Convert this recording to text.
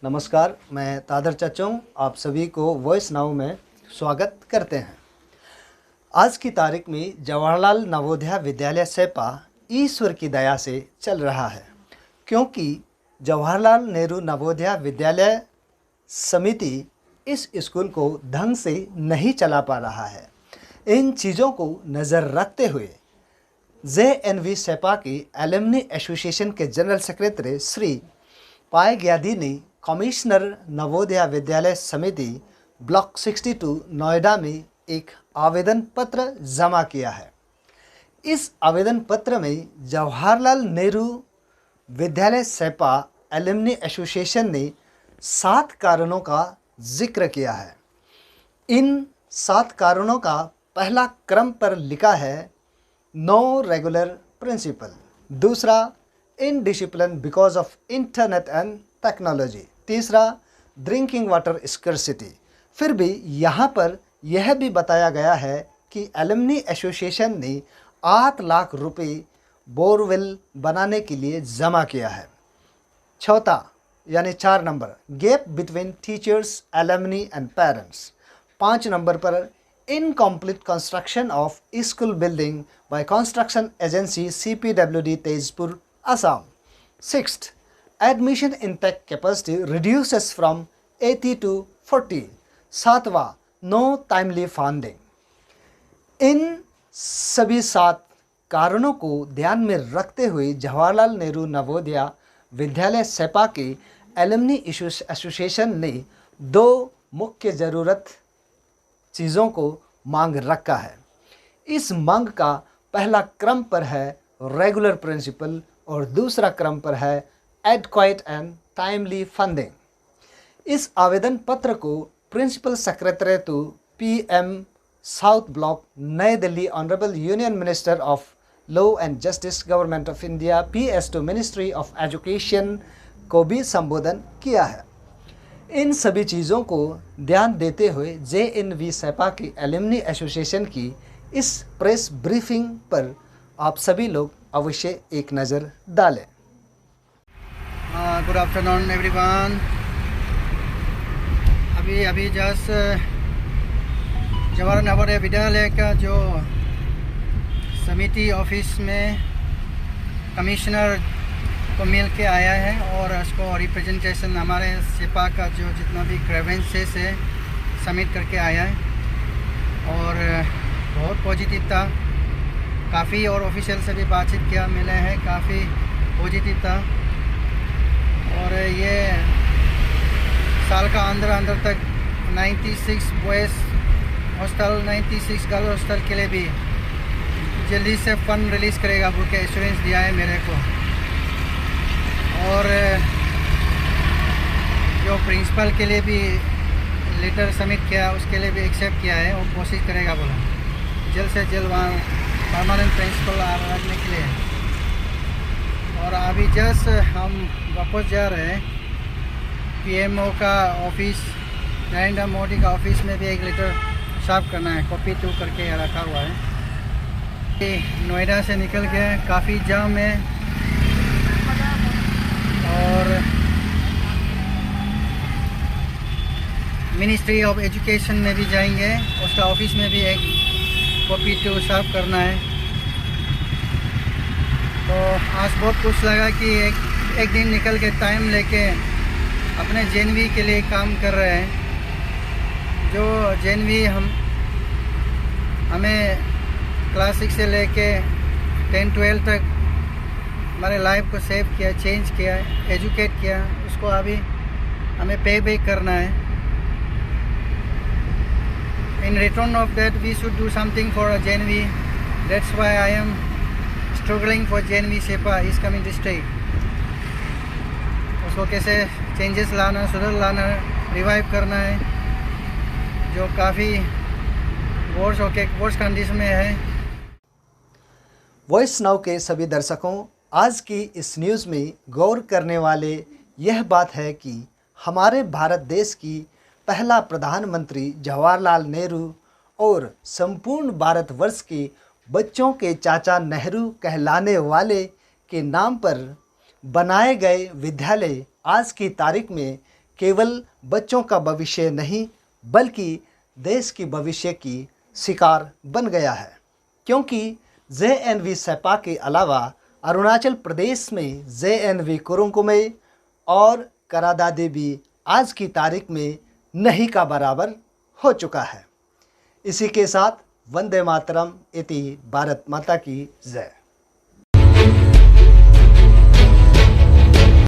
नमस्कार, मैं तादर चच्चों आप सभी को वॉइस नाउ में स्वागत करते हैं। आज की तारीख में जवाहरलाल नवोदय विद्यालय सेपा ईश्वर की दया से चल रहा है, क्योंकि जवाहरलाल नेहरू नवोदय विद्यालय समिति इस स्कूल को ढंग से नहीं चला पा रहा है। इन चीज़ों को नज़र रखते हुए JNV सेपा की एलुमनी एसोसिएशन के जनरल सेक्रेटरी श्री पाए ग्याधी ने कमिश्नर नवोदय विद्यालय समिति ब्लॉक 62 नोएडा में एक आवेदन पत्र जमा किया है। इस आवेदन पत्र में जवाहरलाल नेहरू विद्यालय सेपा एलुमनी एसोसिएशन ने 7 कारणों का जिक्र किया है। इन 7 कारणों का पहला क्रम पर लिखा है नो रेगुलर प्रिंसिपल, दूसरा indiscipline because of internet and technology, तीसरा ड्रिंकिंग वाटर स्कर्सिटी। फिर भी यहाँ पर यह भी बताया गया है कि एलुमनी एसोसिएशन ने 8 लाख रुपए बोरवेल बनाने के लिए जमा किया है। चौथा यानी 4 number, gap between teachers, alumni and parents. 5 number पर incomplete construction of school building by construction agency CPWD Tezpur, Assam. Sixth, admission intake capacity reduces from 80 to 40. सातवां, no timely funding. इन सभी 7 कारणों को ध्यान में रखते हुए जवाहरलाल नेहरू नवोदय विद्यालय सेपा के एलुमनी एसोसिएशन ने 2 मुख्य ज़रूरत चीज़ों को मांग रखा है। इस मांग का पहला क्रम पर है रेगुलर प्रिंसिपल और दूसरा क्रम पर है एडक्वाइट एंड टाइमली फंडिंग। इस आवेदन पत्र को principal secretary to PM South Block Nai Delhi honourable union minister of law and justice government of India PS2 ministry of education को भी संबोधन किया है। इन सभी चीज़ों को ध्यान देते हुए JNV सेपा की एलुमनी एसोसिएशन की इस प्रेस ब्रीफिंग पर आप सभी लोग अवश्य एक नज़र डालें। Good afternoon everyone. अभी जस्ट जवाहर नवोदय विद्यालय का जो समिति ऑफिस में कमिश्नर को मिल के आया है और उसको रिप्रेजेंटेशन हमारे सेपा का जो जितना भी ग्रेवेंसेस है सबमिट करके आया है और बहुत पॉजिटिव था। काफ़ी और ऑफिशियल से भी बातचीत किया, मिले हैं, काफ़ी पॉजिटिव था। और ये साल का अंदर तक 96 बॉयज़ हॉस्टल, 96 गर्ल हॉस्टल के लिए भी जल्दी से फंड रिलीज़ करेगा बोल के एश्योरेंस दिया है मेरे को। और जो प्रिंसिपल के लिए भी लेटर सबमिट किया उसके लिए भी एक्सेप्ट किया है, वो कोशिश करेगा बोला जल्द से जल्द वहाँ परमानेंट प्रिंसिपल रखने के लिए। और अभी जस्ट हम वापस जा रहे हैं PMO का ऑफिस, नरेंद्र मोदी का ऑफिस में भी एक लेटर साफ करना है, कॉपी 2 करके रखा हुआ है। नोएडा से निकल के काफ़ी जाम है और मिनिस्ट्री ऑफ एजुकेशन में भी जाएंगे, उसका ऑफिस में भी एक कॉपी 2 साफ करना है। तो आज बहुत खुश लगा कि एक दिन निकल के टाइम लेके अपने JNV के लिए काम कर रहे हैं। जो JNV हमें क्लास 6 से लेके 10-12 तक हमारे लाइफ को सेव किया, चेंज किया, एजुकेट किया, उसको अभी हमें पे बैक करना है। In return of that, we should do something for JNV. That's why I am struggling for JNV सेपा इस कमिंग डिस्ट्रिक्ट। उसको कैसे चेंजेस लाना, सुधार लाना, रिवाइव करना है, जो काफ़ी वर्स कंडीशन में है। वॉइस नाउ के सभी दर्शकों, आज की इस न्यूज़ में गौर करने वाले यह बात है कि हमारे भारत देश की पहला प्रधानमंत्री जवाहरलाल नेहरू और संपूर्ण भारतवर्ष के बच्चों के चाचा नेहरू कहलाने वाले के नाम पर बनाए गए विद्यालय आज की तारीख में केवल बच्चों का भविष्य नहीं बल्कि देश की भविष्य की शिकार बन गया है, क्योंकि JNV सेपा के अलावा अरुणाचल प्रदेश में JNV कुरुंकुमे और करादादे भी आज की तारीख में नहीं का बराबर हो चुका है। इसी के साथ वंदे मातरम इति भारत माता की जय।